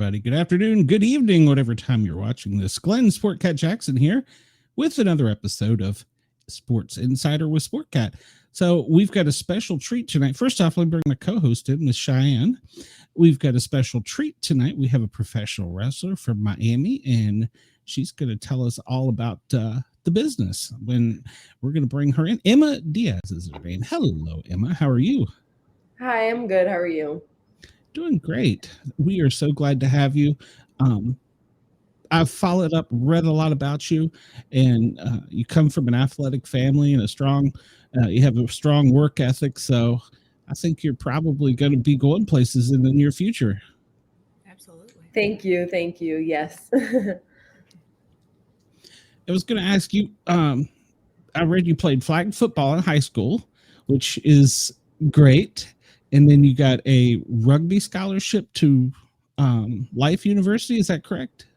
everybody. Good afternoon, good evening, whatever time you're watching this. Glen Jackson here with another episode of Sports Insider with Sportcat. So we've got a special treat tonight. First off, let me bring my co-host in, Miss Cheyenne. We've got a special treat tonight. We have a professional wrestler from Miami, and she's going to tell us all about the business. When we're going to bring her in. Emma Diaz is her name. Hello, Emma. How are you? Hi, I'm good. How are you? Doing great. We are so glad to have you. I've followed up, read a lot about you, and you come from an athletic family and you have a strong work ethic. So I think you're probably going to be going places in the near future. Absolutely. Thank you. Yes. I was going to ask you, I read you played flag football in high school, which is great. And then you got a rugby scholarship to Life University. Is that correct?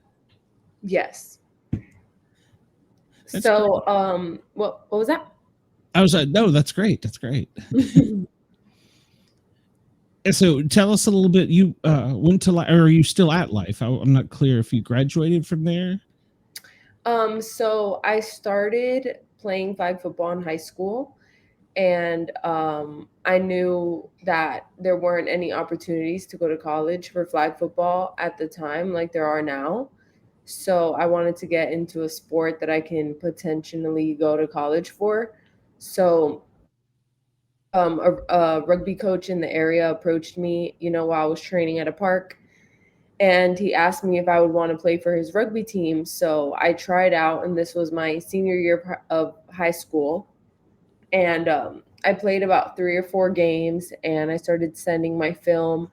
Yes. That's so, great. What was that? I was like, no, that's great. That's great. So tell us a little bit. You went to, or are you still at Life? I'm not clear if you graduated from there. So I started playing flag football in high school. And I knew that there weren't any opportunities to go to college for flag football at the time like there are now. So I wanted to get into a sport that I can potentially go to college for. So a rugby coach in the area approached me, while I was training at a park. And he asked me if I would want to play for his rugby team. So I tried out, and this was my senior year of high school. And I played about 3 or 4 games, and I started sending my film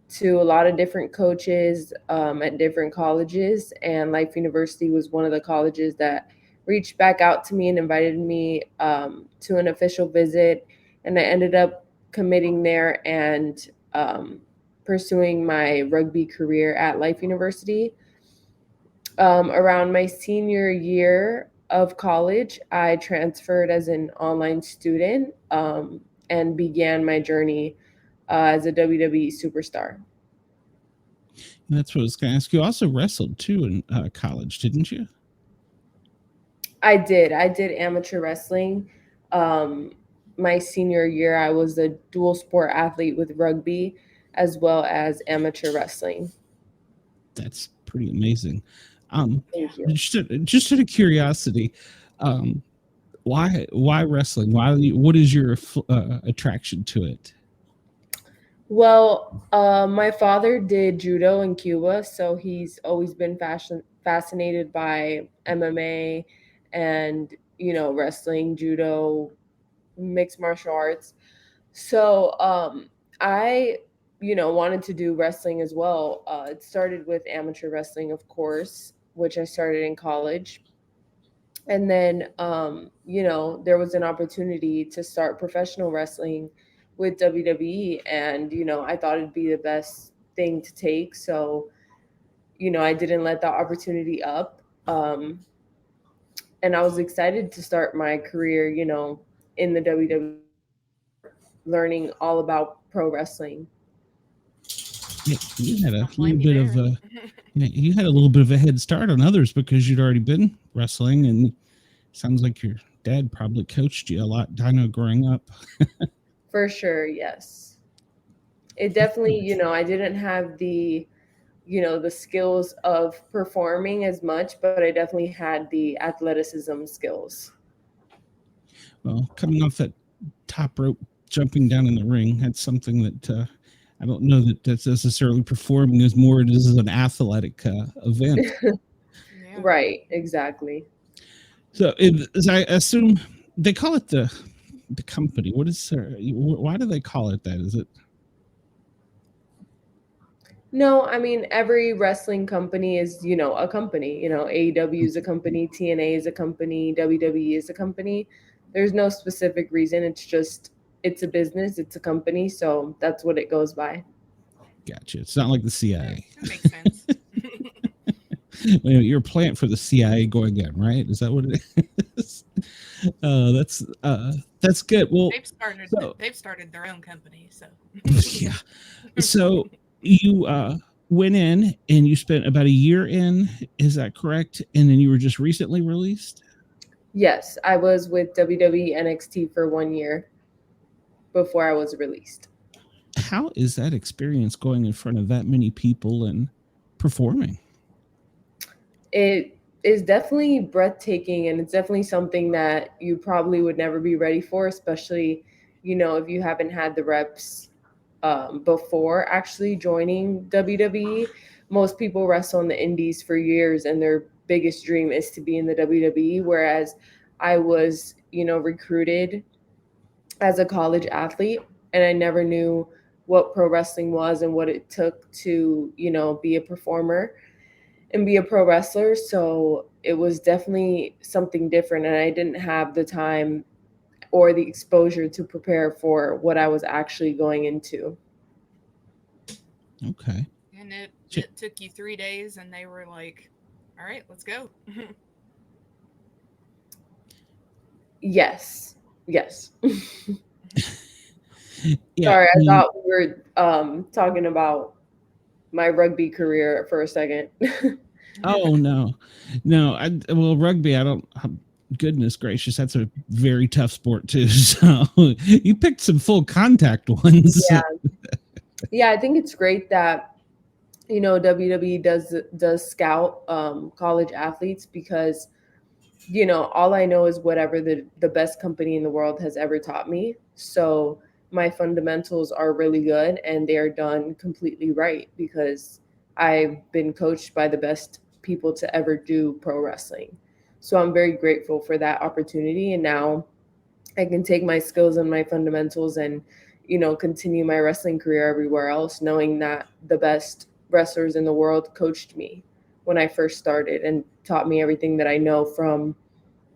to a lot of different coaches at different colleges. And Life University was one of the colleges that reached back out to me and invited me to an official visit. And I ended up committing there and pursuing my rugby career at Life University. Around my senior year of college, I transferred as an online student and began my journey as a WWE superstar. And that's what I was going to ask. You also wrestled too in college, didn't you? I did amateur wrestling. My senior year, I was a dual sport athlete with rugby as well as amateur wrestling. That's pretty amazing. Thank you. Just out of curiosity, why wrestling? What is your attraction to it? Well, my father did judo in Cuba, so he's always been fascinated by MMA and wrestling, judo, mixed martial arts. So I wanted to do wrestling as well. It started with amateur wrestling, of course, which I started in college. And then, there was an opportunity to start professional wrestling with WWE. And, I thought it'd be the best thing to take. So, I didn't let that opportunity up. And I was excited to start my career, in the WWE, learning all about pro wrestling. Yeah, you had a little bit of a head start on others because you'd already been wrestling, and sounds like your dad probably coached you a lot. I know growing up. For sure, yes. It definitely, I didn't have the skills of performing as much, but I definitely had the athleticism skills. Well, coming off that top rope, jumping down in the ring, that's something that I don't know that that's necessarily performing as more it is an athletic event. Yeah. Right, exactly. So as I assume they call it the company. Why do they call it that? Is it? No, I mean, every wrestling company is, a company. AEW is a company, TNA is a company, WWE is a company. There's no specific reason. It's a business, it's a company, so that's what it goes by. Gotcha. It's not like the CIA. That makes sense. You're a plant for the CIA going in, right? Is that what it is? That's good. Well, they've started their own company, so yeah. So you went in and you spent about a year in. Is that correct? And then you were just recently released? Yes, I was with WWE NXT for 1 year before I was released. How is that experience going in front of that many people and performing? It is definitely breathtaking, and it's definitely something that you probably would never be ready for, especially, if you haven't had the reps before actually joining WWE. Most people wrestle in the indies for years, and their biggest dream is to be in the WWE, whereas I was, recruited as a college athlete, and I never knew what pro wrestling was and what it took to, be a performer and be a pro wrestler. So it was definitely something different, and I didn't have the time or the exposure to prepare for what I was actually going into. Okay. And it took you 3 days, and they were like, "All right, let's go." Yes. Yes. Yeah. Sorry, I thought we were talking about my rugby career for a second. Oh no. Well, rugby, I don't, goodness gracious, that's a very tough sport too. So you picked some full contact ones. Yeah. Yeah, I think it's great that WWE does scout college athletes, because all I know is whatever the best company in the world has ever taught me. So my fundamentals are really good, and they are done completely right because I've been coached by the best people to ever do pro wrestling. So I'm very grateful for that opportunity, and now I can take my skills and my fundamentals and continue my wrestling career everywhere else, knowing that the best wrestlers in the world coached me when I first started and taught me everything that I know from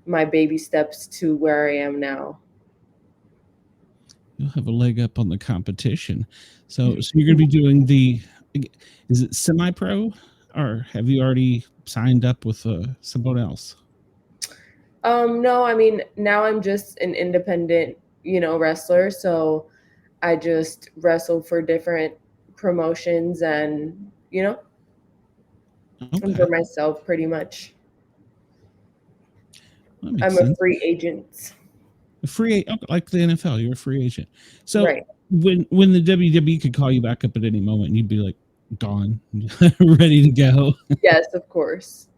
my baby steps to where I am now. You'll have a leg up on the competition. So you're going to be doing is it semi-pro, or have you already signed up with someone else? No, I mean, now I'm just an independent, wrestler. So I just wrestle for different promotions and, and for Okay. myself pretty much. That makes I'm a sense. free agent. Okay, like the NFL, you're a free agent. So Right. when the WWE could call you back up at any moment, you'd be like gone, ready to go. Yes, of course.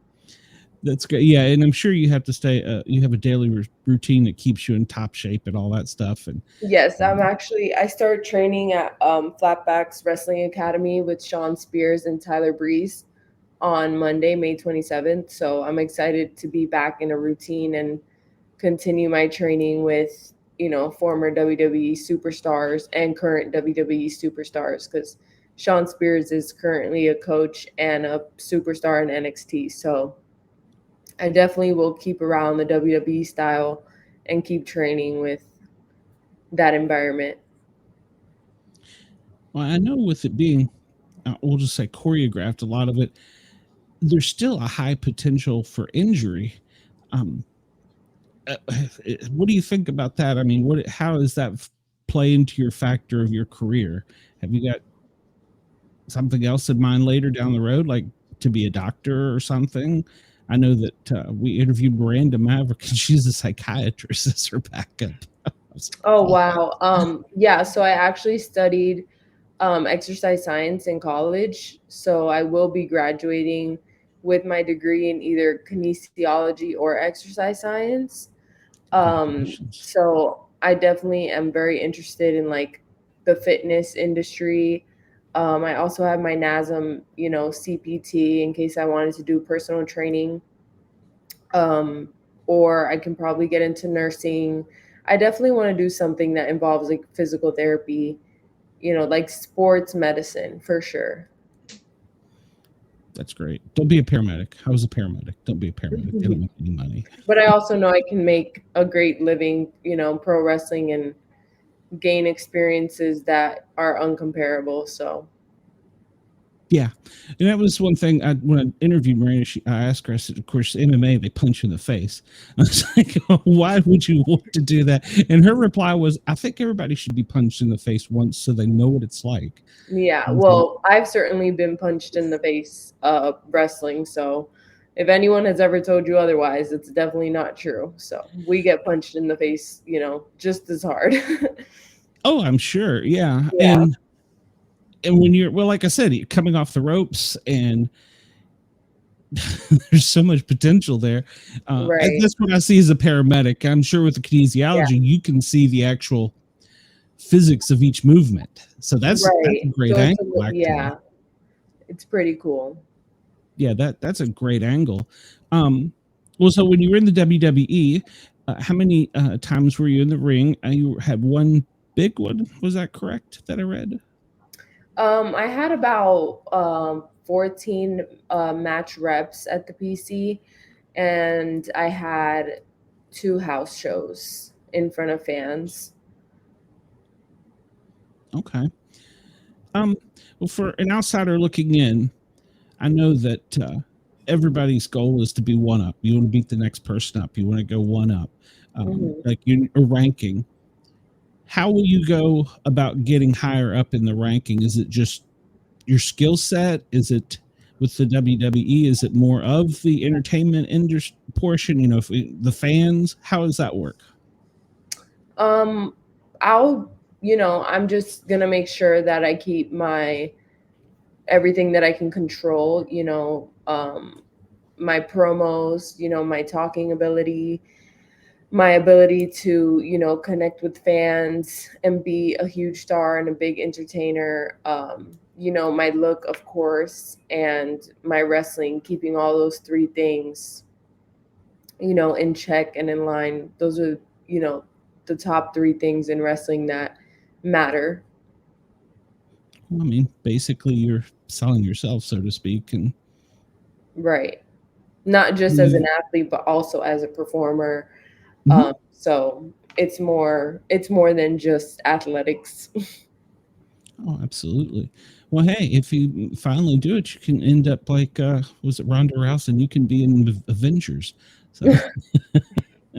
That's great. Yeah, and I'm sure you have to stay. You have a daily routine that keeps you in top shape and all that stuff. And Yes, I started training at Flatbacks Wrestling Academy with Sean Spears and Tyler Breeze on Monday, May 27th. So I'm excited to be back in a routine and continue my training with, former WWE superstars and current WWE superstars, because Sean Spears is currently a coach and a superstar in NXT. So I definitely will keep around the WWE style and keep training with that environment. well, I know with it being, we'll just say choreographed, a lot of it, there's still a high potential for injury. Um, what do you think about that? I mean, how does that play into your factor of your career? Have you got something else in mind later down the road, like to be a doctor or something? I know that we interviewed Miranda Maverick, and she's a psychiatrist as her backup. Oh, wow. Yeah, so I actually studied exercise science in college. So I will be graduating with my degree in either kinesiology or exercise science. Congratulations. So I definitely am very interested in like the fitness industry. I also have my NASM, CPT in case I wanted to do personal training. Or I can probably get into nursing. I definitely want to do something that involves like physical therapy, like sports medicine for sure. That's great. Don't be a paramedic. I was a paramedic. Don't be a paramedic. They don't make any money. But I also know I can make a great living, pro wrestling, and gain experiences that are uncomparable. So Yeah, and that was one thing. When I interviewed Miranda, I asked her. I said, "Of course, MMA they punch you in the face." I was like, oh, "Why would you want to do that?" And her reply was, "I think everybody should be punched in the face once, so they know what it's like." Yeah, well, I've certainly been punched in the face wrestling. So, if anyone has ever told you otherwise, it's definitely not true. So, we get punched in the face, just as hard. Oh, I'm sure. Yeah, Yeah. and when you're like I said, you're coming off the ropes and there's so much potential there. Right. That's what I see as a paramedic. I'm sure with the kinesiology, you can see the actual physics of each movement. So that's a great So angle, actually. yeah, it's pretty cool. Yeah, that's a great angle. Well, so when you were in the WWE, how many times were you in the ring? You had one big one. Was that correct that I read? I had about 14 match reps at the PC, and I had 2 house shows in front of fans. Okay. Well, for an outsider looking in, I know that everybody's goal is to be one up. You want to beat the next person up. You want to go one up, like you a ranking. How will you go about getting higher up in the ranking? Is it just your skill set? Is it with the WWE? Is it more of the entertainment portion? The fans. How does that work? I'm just gonna make sure that I keep everything that I can control. My promos. My talking ability, my ability to connect with fans and be a huge star and a big entertainer. My look, of course, and my wrestling, keeping all those 3 things in check and in line. Those are the top 3 things in wrestling that matter. Well, I mean, basically you're selling yourself, so to speak. And Right, not just as an athlete but also as a performer. So it's more than just athletics. Oh, absolutely. Well, hey, if you finally do it, you can end up like, was it Ronda Rousey? And you can be in the Avengers. So,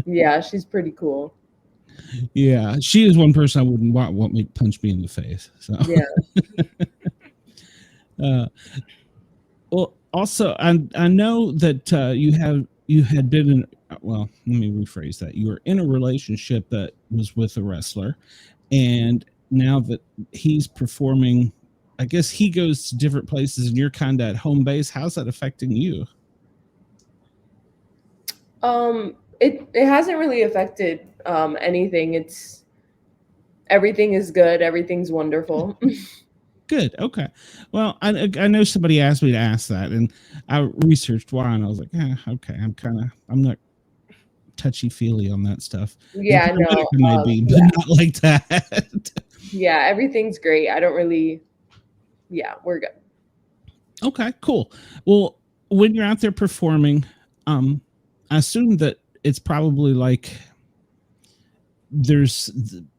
Yeah, she's pretty cool. yeah, she is one person I wouldn't want me punch me in the face. So, yeah. Well, also, I know that you had been in. Well, let me rephrase that. You were in a relationship that was with a wrestler, and now that he's performing, I guess he goes to different places, and you're kind of at home base. How's that affecting you? It hasn't really affected anything. Everything is good. Everything's wonderful. Good. Okay. Well, I know somebody asked me to ask that, and I researched why, and I was like, okay, I'm not touchy feely on that stuff. Yeah, no. May be, but not like that. Yeah, everything's great. I don't really. Yeah, we're good. Okay, cool. Well, when you're out there performing, I assume that it's probably like there's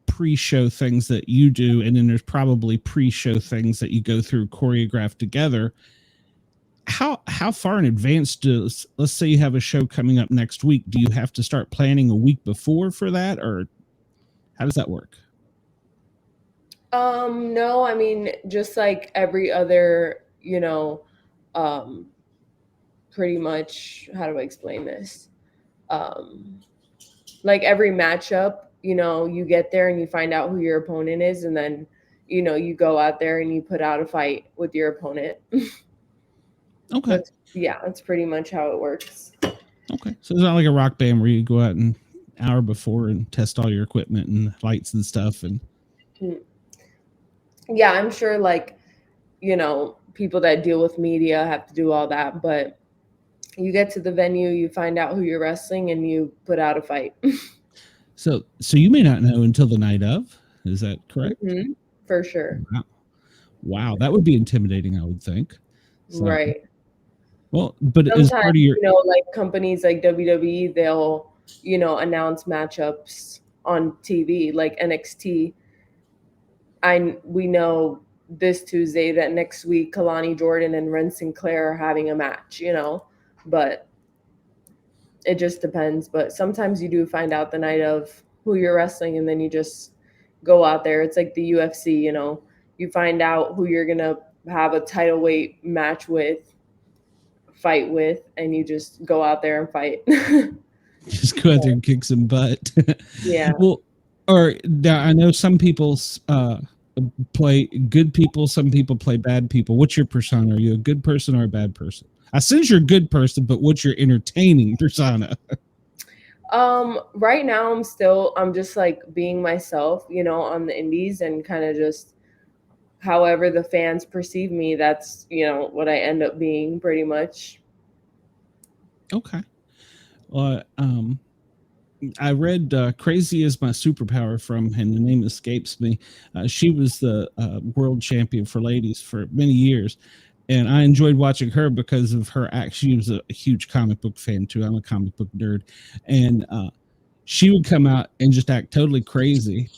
pre-show things that you do, and then there's probably pre-show things that you go through choreographed together. How far in advance let's say you have a show coming up next week, do you have to start planning a week before for that, or how does that work? No, I mean, just like every other, pretty much, how do I explain this? Like every matchup, you get there and you find out who your opponent is, and then, you go out there and you put out a fight with your opponent. Okay. That's pretty much how it works. Okay. So it's not like a rock band where you go out an hour before and test all your equipment and lights and stuff. And yeah, I'm sure people that deal with media have to do all that, but you get to the venue, you find out who you're wrestling, and you put out a fight. So you may not know until the night of. Is that correct? Mm-hmm. For sure. Wow, that would be intimidating, I would think. So, right. Well, but sometimes, as part of your, like companies like WWE, they'll, announce matchups on TV, like NXT. We know this Tuesday that next week Kalani Jordan and Ren Sinclair are having a match, but it just depends. But sometimes you do find out the night of who you're wrestling, and then you just go out there. It's like the UFC, you find out who you're going to have a title weight match fight with, and you just go out there and fight. Just go out there and kick some butt. Yeah. Well, or I know some people play good people, some people play bad people. What's your persona? Are you a good person or a bad person? I sense you're a good person, but what's your entertaining persona? Right now I'm just like being myself, on the indies, and kind of just however the fans perceive me, that's, what I end up being pretty much. Okay. Well, I read Crazy is My Superpower from, and the name escapes me. She was the world champion for ladies for many years. And I enjoyed watching her because of her act. She was a huge comic book fan too. I'm a comic book nerd. And she would come out and just act totally crazy.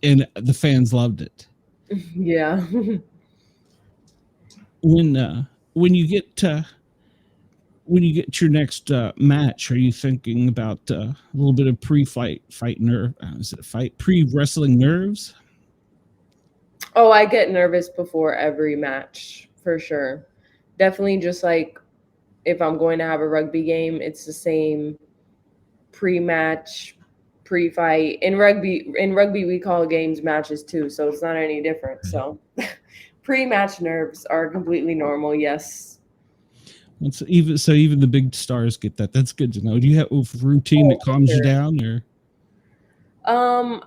And the fans loved it. Yeah. When you get your next match, are you thinking about a little bit of pre-wrestling nerves? Oh, I get nervous before every match for sure. Definitely, just like if I'm going to have a rugby game, it's the same pre-match, pre-fight. In rugby we call games matches too, so it's not any different. So pre-match nerves are completely normal. Yes. Even the big stars get that. That's good to know. Do you have a routine that calms you down, or?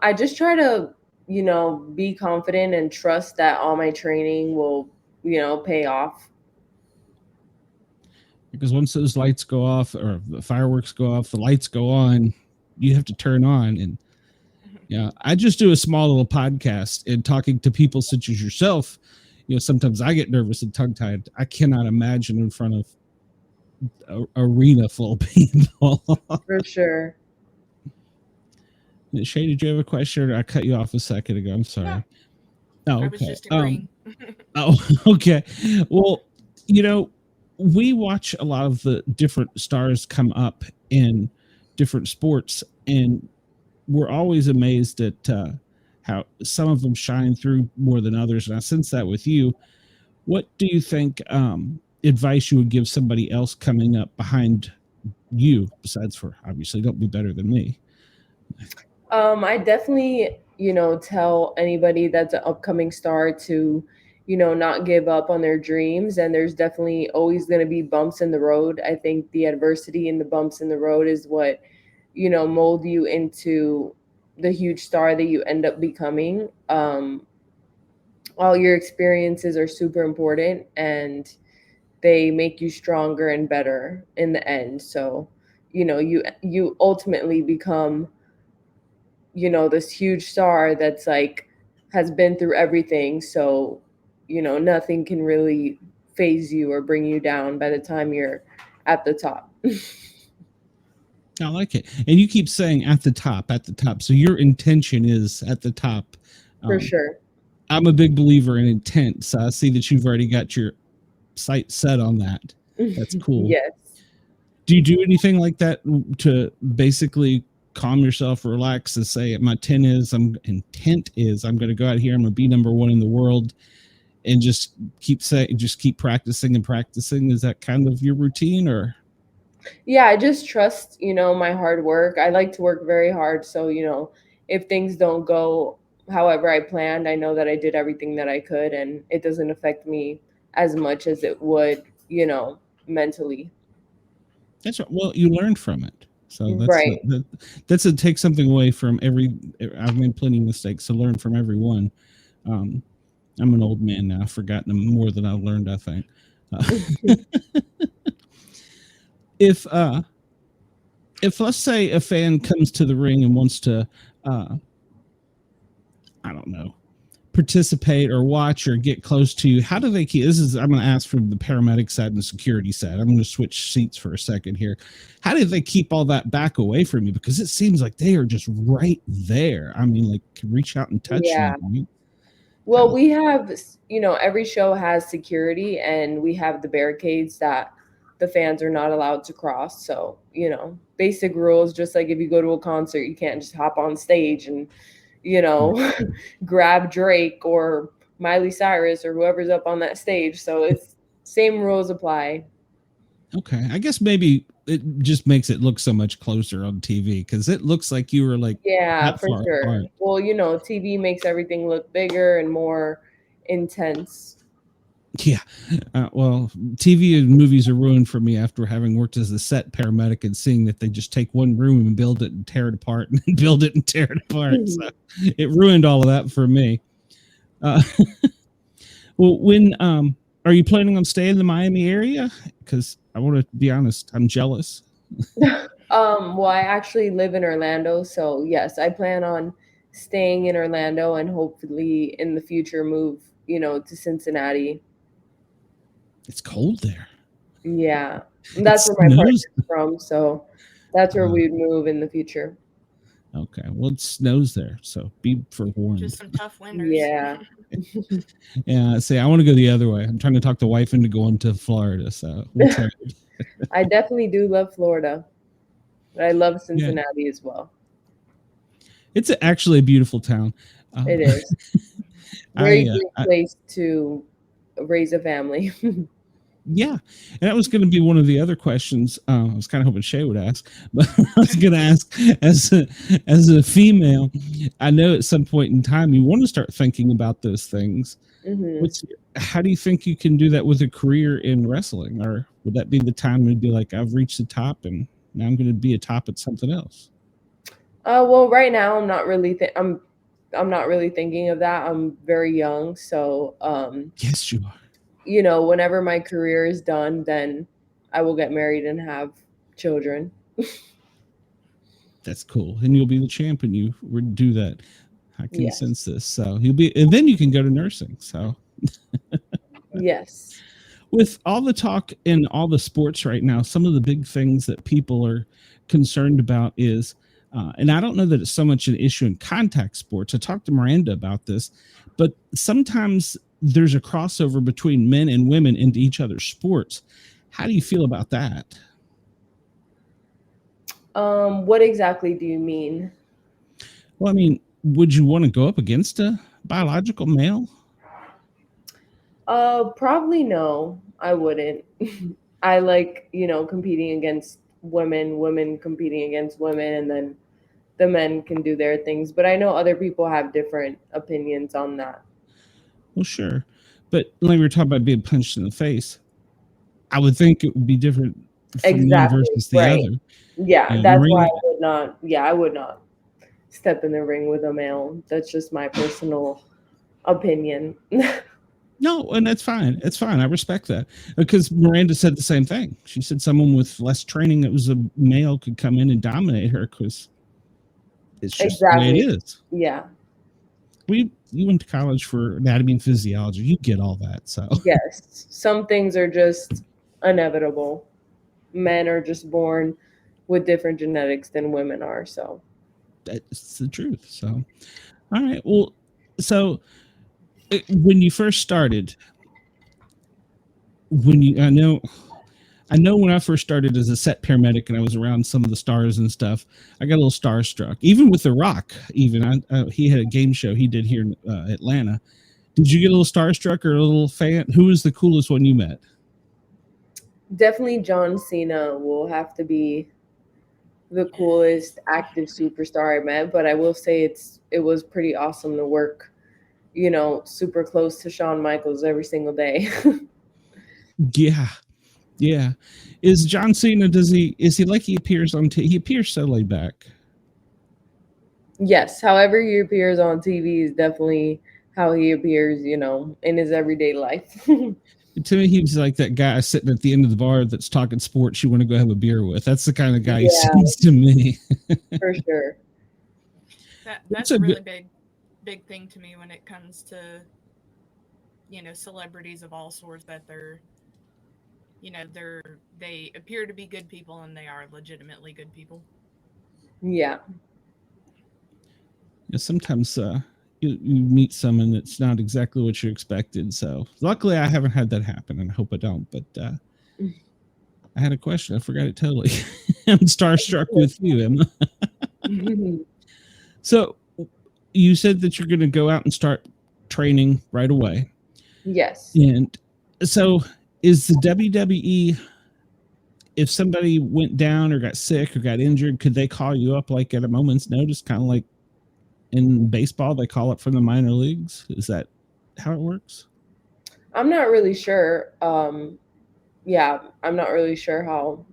I just try to, be confident and trust that all my training will, pay off. Because once those lights go off, or the fireworks go off, the lights go on, you have to turn on. And I just do a small little podcast, and talking to people such as yourself, sometimes I get nervous and tongue-tied. I cannot imagine in front of an arena full of people. For sure. Shay, did you have a question? I cut you off a second ago. I'm sorry. No. Oh, okay. I was just agreeing. Okay. Well, we watch a lot of the different stars come up in different sports, and we're always amazed at how some of them shine through more than others. And I sense that with you. What do you think advice you would give somebody else coming up behind you, besides for obviously don't be better than me? I definitely, tell anybody that's an upcoming star to, not give up on their dreams. And there's definitely always going to be bumps in the road. I think the adversity and the bumps in the road is what, mold you into the huge star that you end up becoming. All your experiences are super important, and they make you stronger and better in the end. So, you ultimately become, this huge star that's like has been through everything. So, nothing can really phase you or bring you down by the time you're at the top. I like it. And you keep saying at the top. So your intention is at the top. For sure. I'm a big believer in intent. So I see that you've already got your sight set on that. That's cool. Yes. Do you do anything like that to basically calm yourself, relax, and say my intent is I'm going to go out here, I'm going to be number one in the world, and just keep practicing and practicing? Is that kind of your routine? Or? Yeah, I just trust, my hard work. I like to work very hard. So, if things don't go however I planned, I know that I did everything that I could, and it doesn't affect me as much as it would, mentally. That's right. Well, you learned from it. So that's right. Take something away from I've made plenty of mistakes, so learn from everyone. I'm an old man now. I've forgotten more than I've learned, I think. If let's say a fan comes to the ring and wants to, I don't know, participate or watch or get close to you, how do they keep I'm going to ask from the paramedic side and the security side. I'm going to switch seats for a second here. How do they keep all that back away from you? Because it seems like they are just right there. I mean, like, can reach out and touch you. Well, we have, every show has security, and we have the barricades that the fans are not allowed to cross. So, basic rules, just like if you go to a concert, you can't just hop on stage and, grab Drake or Miley Cyrus or whoever's up on that stage. So it's same rules apply. Okay. I guess maybe it just makes it look so much closer on TV because it looks like you were like, Yeah, for sure. apart. Well, TV makes everything look bigger and more intense. Yeah. Well, TV and movies are ruined for me after having worked as a set paramedic and seeing that they just take one room and build it and tear it apart and then build it and tear it apart. So it ruined all of that for me. Well, when are you planning on staying in the Miami area? Because I want to be honest, I'm jealous. Well, I actually live in Orlando, so yes, I plan on staying in Orlando and hopefully in the future move, to Cincinnati. It's cold there. Yeah. And that's where my partner's from, so that's where we'd move in the future. Okay. Well, it snows there, so be forewarned. Just some tough winters. Yeah. Yeah. See, I want to go the other way. I'm trying to talk the wife into going to Florida, so I definitely do love Florida, but I love Cincinnati as well. It's actually a beautiful town. It is. Very great place to raise a family. Yeah, and that was going to be one of the other questions I was kind of hoping Shay would ask, but I was going to ask as a female, I know at some point in time you want to start thinking about those things. Mm-hmm. How do you think you can do that with a career in wrestling, or would that be the time to be like, I've reached the top and now I'm going to be a top at something else? Well, right now I'm not really I'm not really thinking of that. I'm very young, so yes, you are. Whenever my career is done, then I will get married and have children. That's cool. And you'll be the champ and you would do that. I can sense this. So and then you can go to nursing. So yes. With all the talk in all the sports right now, some of the big things that people are concerned about is, and I don't know that it's so much an issue in contact sports. I talked to Miranda about this, but sometimes there's a crossover between men and women into each other's sports. How do you feel about that? What exactly do you mean? Well, I mean, would you want to go up against a biological male? Probably no, I wouldn't. I like, competing against women competing against women, and then the men can do their things. But I know other people have different opinions on that. Well, sure. But like we were talking about being punched in the face, I would think it would be different from one versus the other. Yeah, that's why I would not step in the ring with a male. That's just my personal opinion. No, and that's fine. It's fine. I respect that. Because Miranda said the same thing. She said someone with less training that was a male could come in and dominate her because it's just the way it is. Yeah. You went to college for anatomy and physiology. You get all that. So yes, some things are just inevitable. Men are just born with different genetics than women are. So that's the truth. So, all right. Well, so when you first started, I know when I first started as a set paramedic and I was around some of the stars and stuff, I got a little starstruck. Even with The Rock, he had a game show he did here in Atlanta. Did you get a little starstruck or a little fan? Who was the coolest one you met? Definitely John Cena will have to be the coolest active superstar I met. But I will say it was pretty awesome to work, super close to Shawn Michaels every single day. Yeah. Is John Cena, is he like he appears on TV? He appears so laid back. Yes. However he appears on TV is definitely how he appears, in his everyday life. To me, he's like that guy sitting at the end of the bar that's talking sports you want to go have a beer with. That's the kind of guy he seems to me. For sure. That's a really big thing to me when it comes to, celebrities of all sorts, that they're, they appear to be good people and they are legitimately good people. Yeah. Sometimes you meet someone that's not exactly what you expected. So luckily I haven't had that happen, and I hope I don't. But I had a question. I forgot it totally. I'm starstruck with you, Emma. So you said that you're going to go out and start training right away. Yes. And so is the WWE, if somebody went down or got sick or got injured, could they call you up like at a moment's notice, kind of like in baseball, they call up from the minor leagues? Is that how it works? I'm not really sure. Yeah, I'm not really sure how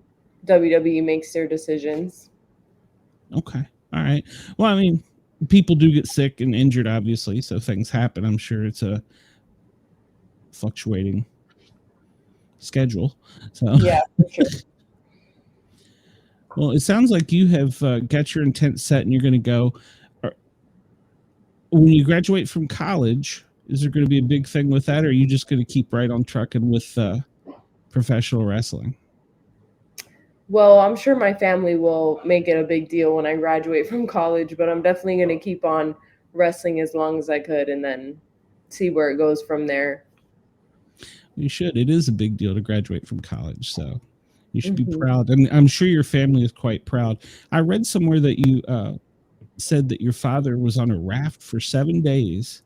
WWE makes their decisions. Okay. All right. Well, I mean, people do get sick and injured, obviously, so things happen. I'm sure it's a fluctuating schedule. So Yeah, for sure. Well, it sounds like you have got your intent set and you're going to go. When you graduate from college, is there going to be a big thing with that, or are you just going to keep right on trucking with professional wrestling? Well, I'm sure my family will make it a big deal when I graduate from college, but I'm definitely going to keep on wrestling as long as I could and then see where it goes from there. You should. It is a big deal to graduate from college, so you should be proud. And I'm sure your family is quite proud. I read somewhere that you said that your father was on a raft for 7 days,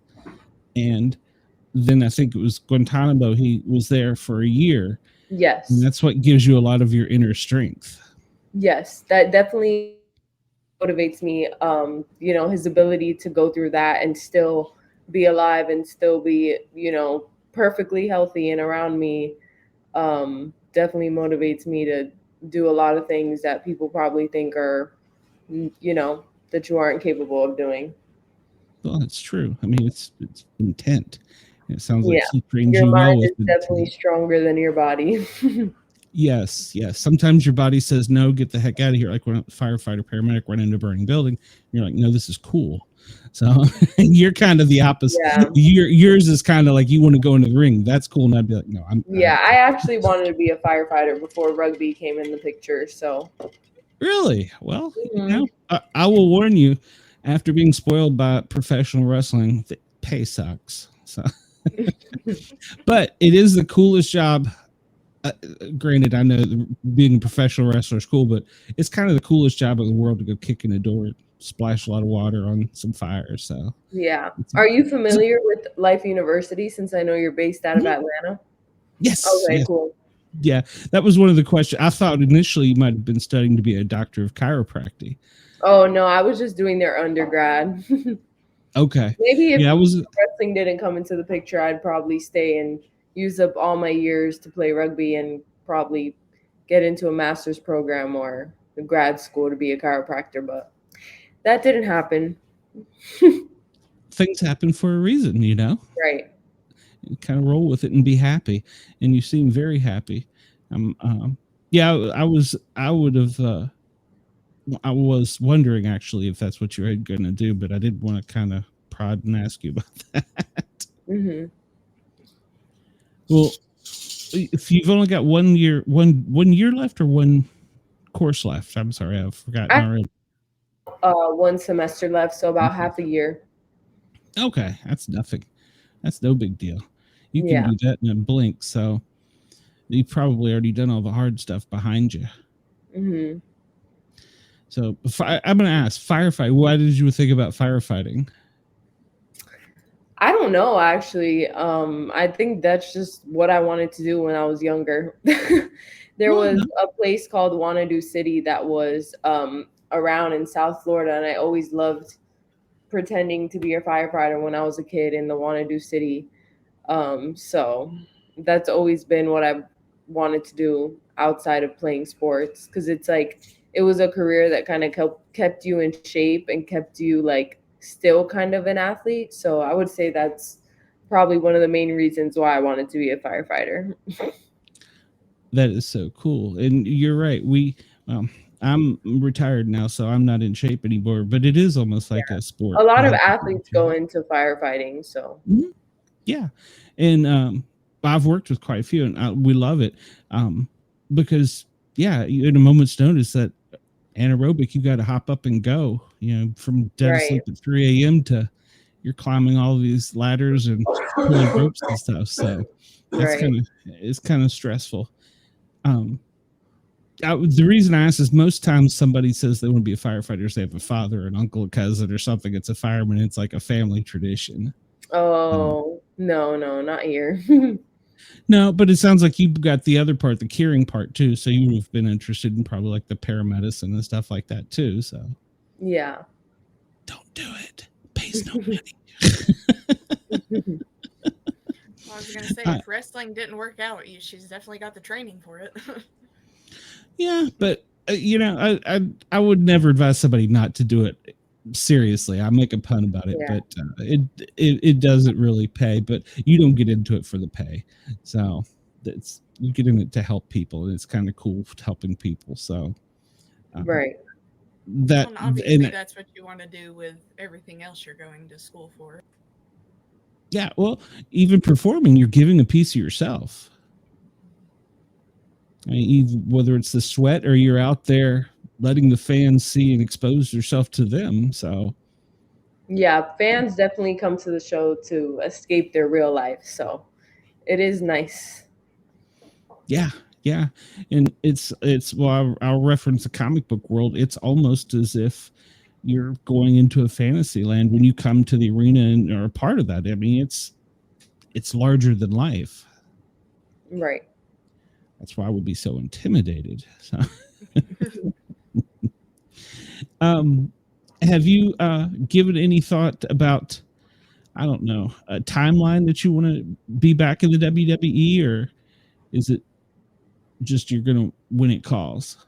and then I think it was Guantanamo. He was there for a year. Yes. And that's what gives you a lot of your inner strength. Yes, that definitely motivates me. His ability to go through that and still be alive and still be, perfectly healthy and around me, definitely motivates me to do a lot of things that people probably think are, that you aren't capable of doing. Well, it's true. I mean, it's intent. It sounds like Yeah. he trained Your you well mind with is definitely stronger than your body. Yes. Sometimes your body says no, get the heck out of here. Like when a firefighter, paramedic run into a burning building, you're like, no, this is cool. So you're kind of the opposite. Yeah. Yours is kind of like you want to go into the ring. That's cool. And I'd be like, no, I actually wanted to be a firefighter before rugby came in the picture. So really? Well, I will warn you, after being spoiled by professional wrestling, the pay sucks. So, but it is the coolest job. Granted, I know being a professional wrestler is cool, but it's kind of the coolest job in the world to go kick in a door, splash a lot of water on some fire. So yeah. Are you familiar with Life University, since I know you're based out of Atlanta? Yes. Okay, yes. cool. Yeah, that was one of the questions. I thought initially you might have been studying to be a doctor of chiropractic. Oh no, I was just doing their undergrad. Okay. Maybe if wrestling didn't come into the picture, I'd probably stay and use up all my years to play rugby and probably get into a master's program or a grad school to be a chiropractor, but that didn't happen. Things happen for a reason, Right. You kind of roll with it and be happy, and you seem very happy. I was wondering actually if that's what you were going to do, but I did want to kind of prod and ask you about that. Well, if you've only got 1 year, one year left or one course left, I'm sorry, I've forgotten already. 1 semester left, so about half a year. Okay, that's nothing. That's no big deal. You can do that in a blink. So you've probably already done all the hard stuff behind you. So I'm going to ask, firefight. Why did you think about firefighting? I don't know, actually. I think that's just what I wanted to do when I was younger. There was a place called Wanadu City that was around in South Florida, and I always loved pretending to be a firefighter when I was a kid in the Wanadu City. So that's always been what I wanted to do outside of playing sports, because it's like it was a career that kind of kept you in shape and kept you like still kind of an athlete. So I would say that's probably one of the main reasons why I wanted to be a firefighter. That is so cool. And you're right. I'm retired now, so I'm not in shape anymore, but it is almost like a sport. A lot of athletes go into firefighting. So yeah. And I've worked with quite a few, and we love it because, in a moment's notice, that anaerobic, you got to hop up and go, from dead asleep at 3 a.m. to you're climbing all these ladders and pulling ropes and stuff. So that's Right. it's kind of stressful. The reason I ask is most times somebody says they want to be a firefighter, they have a father, an uncle, a cousin, or something. It's a fireman. It's like a family tradition. Oh, no, not here. No, but it sounds like you've got the other part, the caring part too. So you would have been interested in probably like the paramedicine and stuff like that too. So Yeah. don't do it. Pays no money. Well, I was gonna say, if wrestling didn't work out, she's definitely got the training for it. Yeah, but I would never advise somebody not to do it. Seriously, I make a pun about it, Yeah. but it doesn't really pay. But you don't get into it for the pay, so you get in it to help people, and it's kind of cool helping people. So Right. That well, obviously that's what you want to do with everything else you're going to school for. Yeah, well, even performing, you're giving a piece of yourself. I mean, even whether it's the sweat or you're out there letting the fans see and expose yourself to them. So Yeah, fans definitely come to the show to escape their real life. So it is nice. yeah, and it's well, I'll reference the comic book world. It's almost as if you're going into a fantasy land when you come to the arena and are a part of that. I mean, it's larger than life. Right. That's why I would be so intimidated. So. Have you given any thought about, I don't know, a timeline that you want to be back in the WWE, or is it just you're going to when it calls?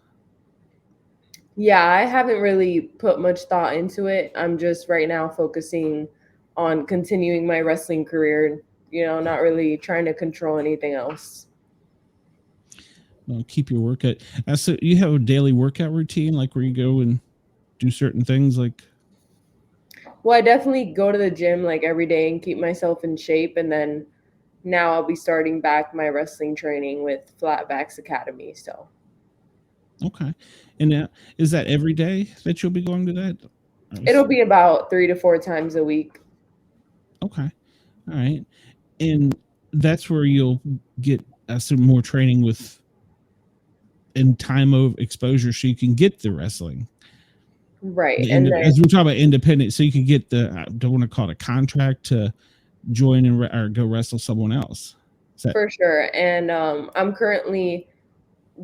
Yeah, I haven't really put much thought into it. I'm just right now focusing on continuing my wrestling career, not really trying to control anything else. Well, keep your workout. So you have a daily workout routine, like where you go and do certain things, like. Well, I definitely go to the gym like every day and keep myself in shape, and then now I'll be starting back my wrestling training with Flatbacks Academy. So. Okay, and is that every day that you'll be going to that? It'll be about 3 to 4 times a week. Okay, all right, and that's where you'll get some more training with and time of exposure, so you can get the wrestling. Right, And then, as we talk about independent, so you can get I don't want to call it a contract to join or go wrestle someone else. For sure, and I'm currently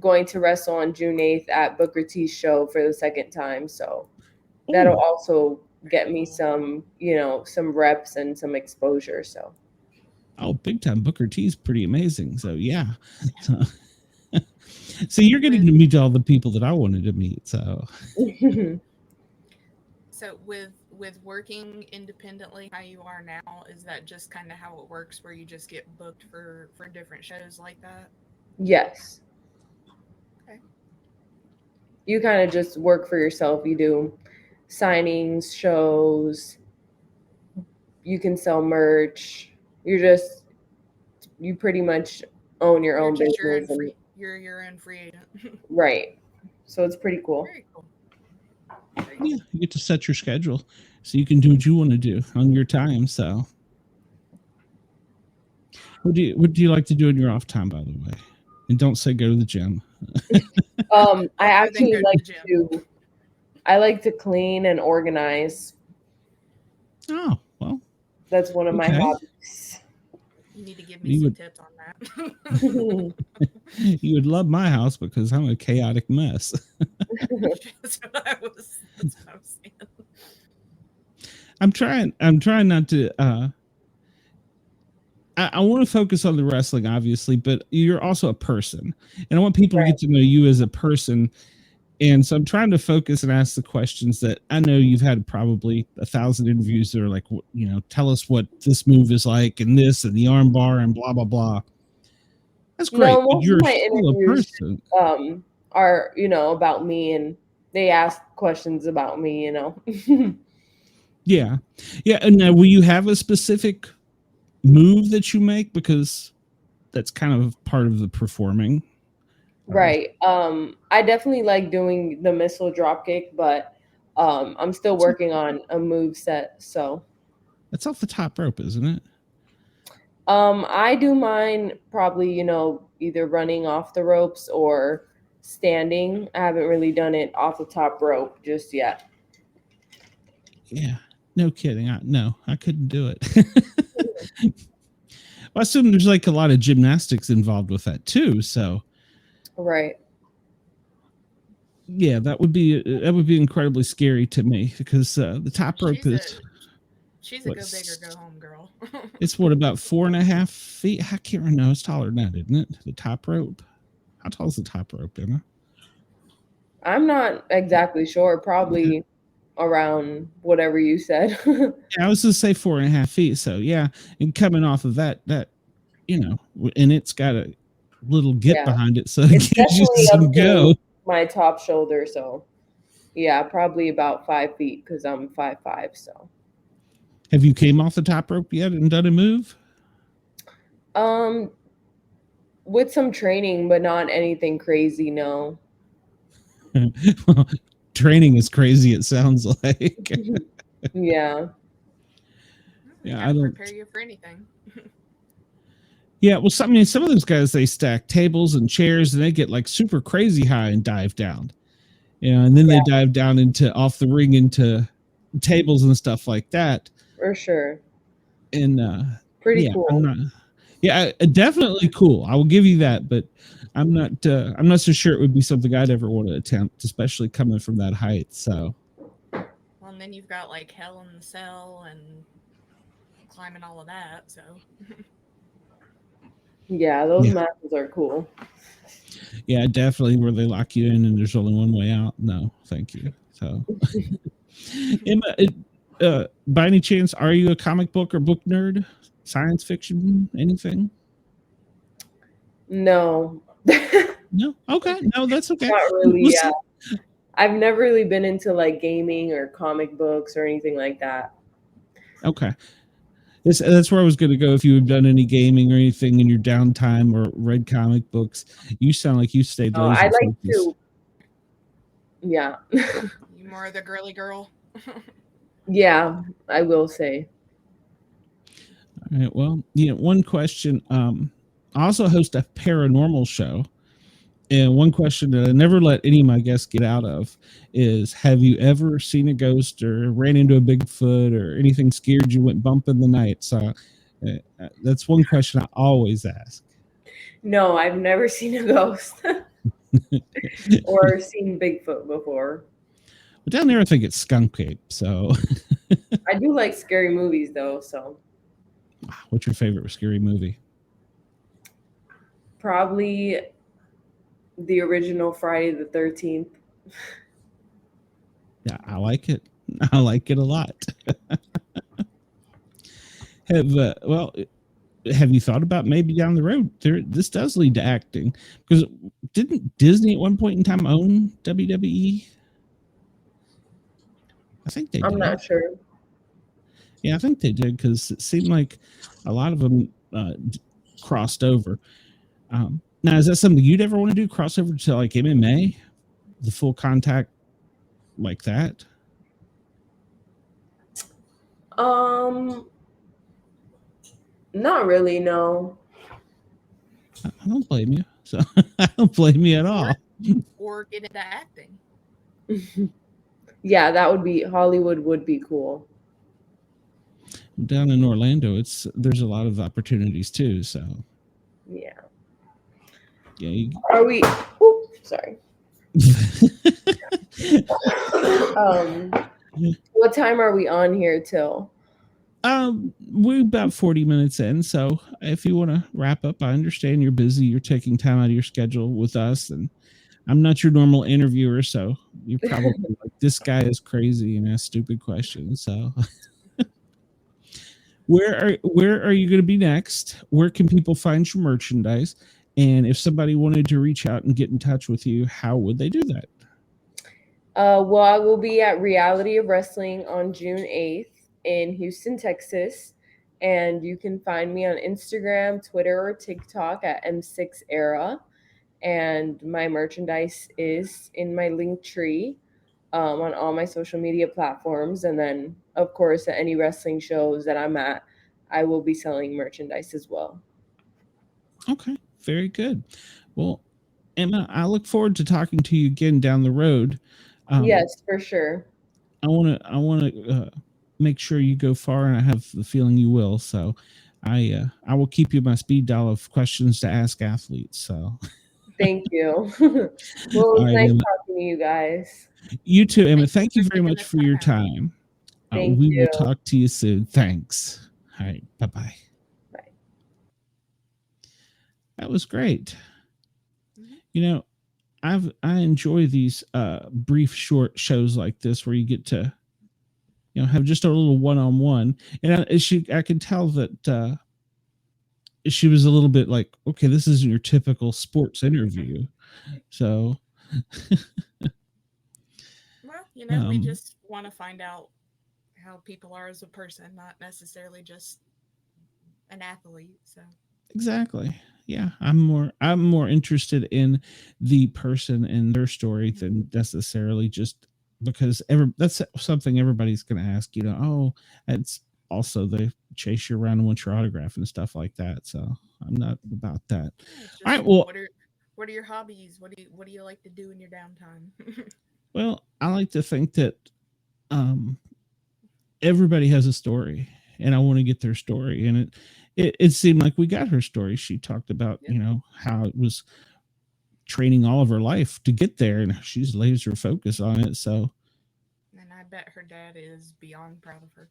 going to wrestle on June 8th at Booker T's show for the second time. So that'll also get me some reps and some exposure. So. Oh, big time. Booker T's pretty amazing. So yeah. So you're getting to meet all the people that I wanted to meet. So. So with working independently how you are now, is that just kind of how it works, where you just get booked for different shows like that? Yes. Okay. You kind of just work for yourself. You do signings, shows. You can sell merch. You pretty much own your own business. You're your own free agent. Right. So it's pretty cool. Very cool. Yeah, you get to set your schedule so you can do what you want to do on your time. So what do you like to do in your off time, by the way? And don't say go to the gym. I actually like to clean and organize. Oh, well. That's one of my hobbies. You need to give me some tips on that. You would love my house because I'm a chaotic mess. That's what I was saying. I'm trying not to I want to focus on the wrestling, obviously, but you're also a person. And I want people to get to know you as a person. And so I'm trying to focus and ask the questions that I know you've had probably 1,000 interviews that are like, tell us what this move is like and this and the arm bar and blah, blah, blah. That's great. No, most you're of my still interviews, a person. Are, about me, and they ask questions about me, Yeah. Yeah. And now, will you have a specific move that you make? Because that's kind of part of the performing. Right. I definitely like doing the missile dropkick, but I'm still working on a move set. So That's off the top rope, isn't it? I do mine probably, either running off the ropes or standing. I haven't really done it off the top rope just yet. Yeah, no kidding. I couldn't do it. I assume there's like a lot of gymnastics involved with that too. So, Right. yeah, that would be incredibly scary to me because the top rope She's a go big or go home girl. It's what, about 4.5 feet? I can't remember. No, it's taller than that, isn't it? The top rope. How tall is the top rope, Emma? I'm not exactly sure. Probably around whatever you said. Yeah, I was going to say 4.5 feet. So yeah, and coming off of that, and it's got a little get behind it, so it gives you some go. My top shoulder, so yeah, probably about 5 feet because I'm 5'5". So, have you came off the top rope yet and done a move? With some training, but not anything crazy. No. Well, training is crazy. It sounds like. Yeah. Yeah, I don't prepare you for anything. Yeah, well, some of those guys, they stack tables and chairs and they get like super crazy high and dive down. And then they dive down into off the ring into tables and stuff like that. For sure. And pretty cool. Definitely cool. I will give you that, but I'm not so sure it would be something I'd ever want to attempt, especially coming from that height. So. Well, and then you've got like Hell in the Cell and climbing all of that. So. Yeah, those matches are cool. Yeah, definitely, where they lock you in and there's only one way out. No, thank you. So, Emma, by any chance, are you a comic book or book nerd? Science fiction, anything? No. No? Okay. No, that's okay. Not really, yeah. I've never really been into like gaming or comic books or anything like that. Okay. That's where I was going to go. If you have done any gaming or anything in your downtime or read comic books, you sound like you stayed laser I like focused. to. Yeah. You more the girly girl? Yeah, I will say. All right. Well, one question. I also host a paranormal show. And one question that I never let any of my guests get out of is, have you ever seen a ghost or ran into a Bigfoot or anything scared you, went bump in the night? So that's one question I always ask. No, I've never seen a ghost or seen Bigfoot before. But down there, I think it's Skunk Ape. So I do like scary movies, though. So, what's your favorite scary movie? Probably the original Friday the 13th. Yeah, I like it. I like it a lot. Have you thought about maybe down the road? This does lead to acting, because didn't Disney at one point in time own WWE? I think they did. I'm not sure. Yeah, I think they did, because it seemed like a lot of them crossed over. Now, is that something you'd ever want to do? Cross over to like MMA, the full contact like that? Not really, no. I don't blame you. So I don't blame you at all. Or get into acting. Yeah, Hollywood would be cool. Down in Orlando, there's a lot of opportunities too. So yeah. Yeah. Are we? Sorry. What time are we on here till? We're about 40 minutes in, so if you want to wrap up, I understand you're busy. You're taking time out of your schedule with us, and I'm not your normal interviewer, so you're probably like, this guy is crazy and asks stupid questions. So, where are you going to be next? Where can people find your merchandise? And if somebody wanted to reach out and get in touch with you, how would they do that? Well, I will be at Reality of Wrestling on June 8th in Houston, Texas. And you can find me on Instagram, Twitter, or TikTok at M6Era. And my merchandise is in my link tree. on all my social media platforms. And then, of course, at any wrestling shows that I'm at, I will be selling merchandise as well. Okay, very good. Well, Emma, I look forward to talking to you again down the road. Yes, for sure. I want to make sure you go far, and I have the feeling you will. So, I will keep you my speed dial of questions to ask athletes. So, Thank you. Well, it was right, nice Emma. talking to you guys. You too, Emma. Thank Thank you you for very taking much the for your time out. time. Thank We you. will talk to you soon. Thanks. All right. Bye-bye. Bye. That was great. Mhm. You know, I enjoy these brief short shows like this where you get to, you know, have just a little one-on-one. And I can tell that she was a little bit like, okay, this isn't your typical sports interview. So Well, you know, we just want to find out how people are as a person, not necessarily just an athlete. So exactly. Yeah, I'm more interested in the person and their story than necessarily just because that's something everybody's going to ask. You know, oh, it's also they chase you around and want your autograph and stuff like that. So I'm not about that. yeah, it's All just right. Well, what are your hobbies? What do you like to do in your downtime? well, I like to think that um, everybody has a story, and I want to get their story. And it seemed like we got her story. She talked about, Yeah. you know, how it was training all of her life to get there, and she's laser focused on it. So, And I bet her dad is beyond proud of her.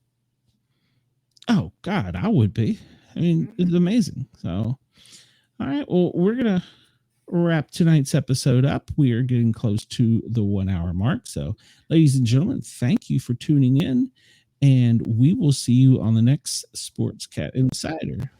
oh God, I would be. I mean, Mm-hmm. it's amazing. So, all right, well, we're gonna wrap tonight's episode up. We are getting close to the 1 hour mark. So, ladies and gentlemen, thank you for tuning in, and we will see you on the next Sportscat Insider.